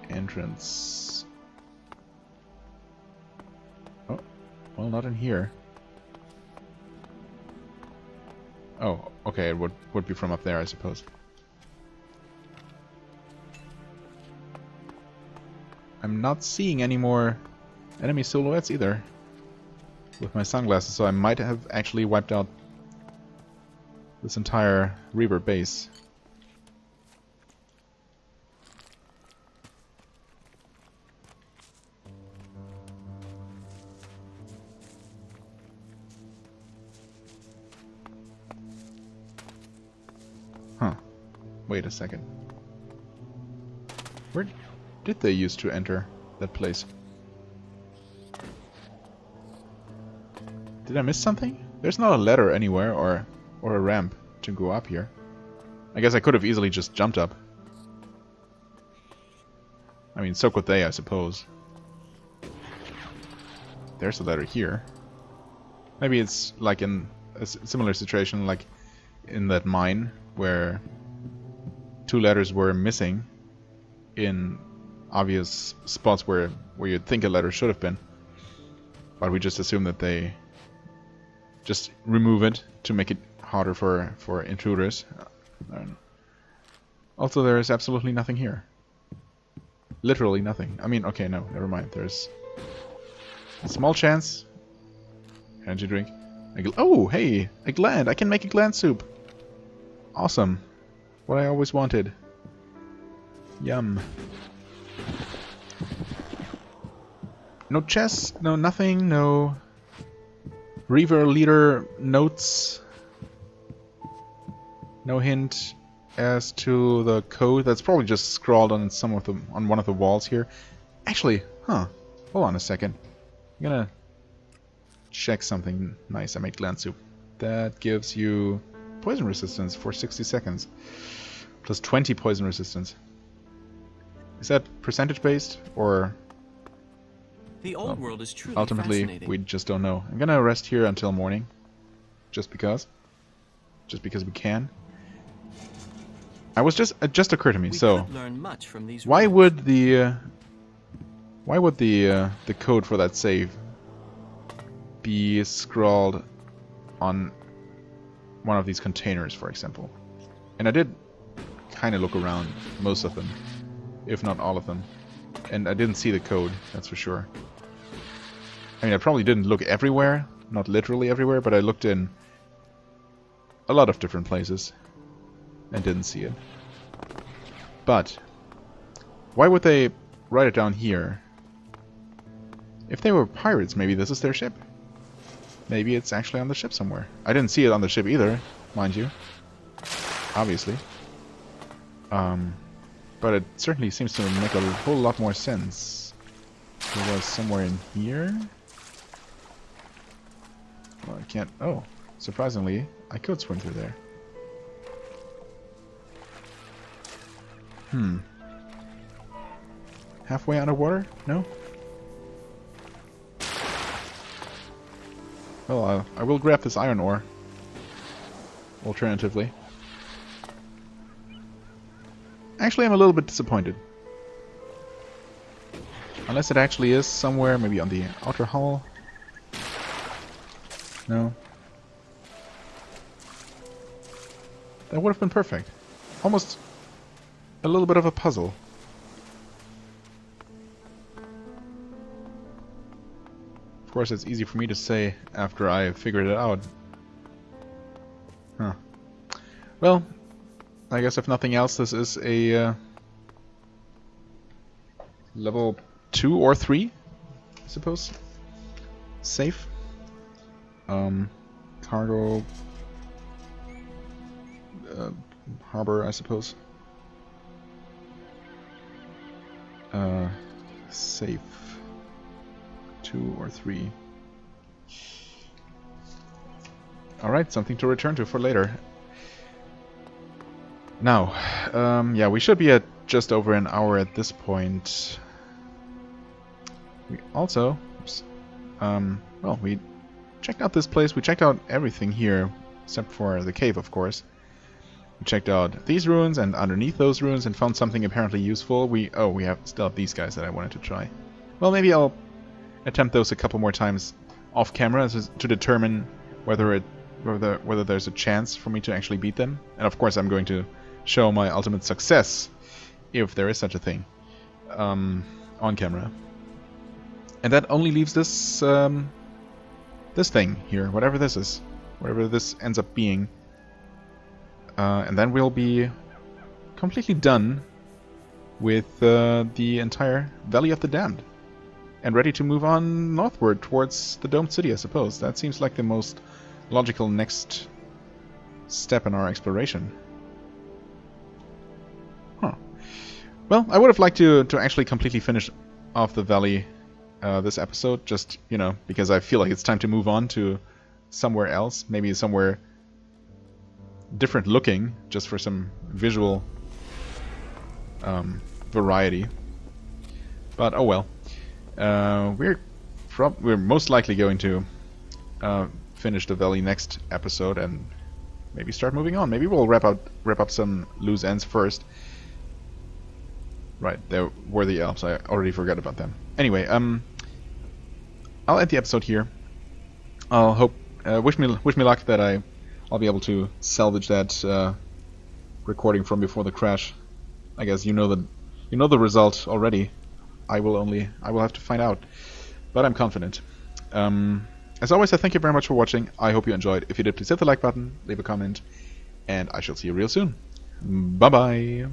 entrance. Oh, well, not in here. Oh, okay, it would be from up there, I suppose. I'm not seeing any more enemy silhouettes either with my sunglasses, so I might have actually wiped out this entire Reaver base. Huh. Wait a second. Where did they used to enter that place? Did I miss something? There's not a ladder anywhere or a ramp to go up here. I guess I could have easily just jumped up. I mean, so could they, I suppose. There's a ladder here. Maybe it's like in a similar situation like in that mine where 2 ladders were missing in obvious spots where you'd think a ladder should have been. But we just assume that they just remove it to make it harder for intruders. Also, there is absolutely nothing here. Literally nothing. I mean, okay, no, never mind. There's a small chance. Energy drink. Oh, hey, a gland. I can make a gland soup. Awesome. What I always wanted. Yum. No chest, no nothing, no Reaver leader notes. No hint as to the code. That's probably just scrawled on on one of the walls here. Actually, huh. Hold on a second. I'm gonna check something nice. I made gland soup. That gives you poison resistance for 60 seconds. Plus 20 poison resistance. Is that percentage based or... The old world is truly ultimately, fascinating. we just don't know. I'm gonna rest here until morning. Just because. Just because we can. I was just... It just occurred to me, We so... could learn much from these Why ruins. would the... why would the code for that save be scrawled on one of these containers, for example? And I did kind of look around most of them, if not all of them. And I didn't see the code, that's for sure. I mean, I probably didn't look everywhere, not literally everywhere, but I looked in a lot of different places and didn't see it. But why would they write it down here? If they were pirates, maybe this is their ship. Maybe it's actually on the ship somewhere. I didn't see it on the ship either, mind you. Obviously. But it certainly seems to make a whole lot more sense. It was somewhere in here. Well, I can't... Oh, surprisingly, I could swim through there. Halfway underwater? No? Well, I will grab this iron ore. Actually, I'm a little bit disappointed. Unless it actually is somewhere, maybe on the outer hull. No. That would have been perfect. Almost a little bit of a puzzle. Of course, it's easy for me to say after I figured it out. Huh. Well, I guess if nothing else, this is a level 2 or 3, I suppose. Safe. Cargo. Harbor, I suppose. Safe. 2 or 3. Alright, something to return to for later. Now, yeah, we should be at just over an hour at this point. We also, oops, well, we checked out this place. We checked out everything here, except for the cave, of course. We checked out these ruins and underneath those ruins and found something apparently useful. We still have these guys that I wanted to try. Well, maybe I'll attempt those a couple more times off camera to determine whether there's a chance for me to actually beat them. And of course, I'm going to show my ultimate success, if there is such a thing, on camera. And that only leaves this this thing here, whatever this is, whatever this ends up being. And then we'll be completely done with the entire Valley of the Damned. And ready to move on northward towards the Domed City, I suppose. That seems like the most logical next step in our exploration. Huh. Well, I would have liked to actually completely finish off the valley this episode, just, you know, because I feel like it's time to move on to somewhere else, maybe somewhere different looking, just for some visual variety. But oh well. We're most likely going to finish the valley next episode and maybe start moving on. Maybe we'll wrap up some loose ends first. Right, there were the elves. I already forgot about them. Anyway, I'll end the episode here. I'll hope wish me luck that I'll be able to salvage that recording from before the crash. I guess you know the result already. I will have to find out, but I'm confident. As always, I thank you very much for watching. I hope you enjoyed. If you did, please hit the like button, leave a comment, and I shall see you real soon. Bye bye.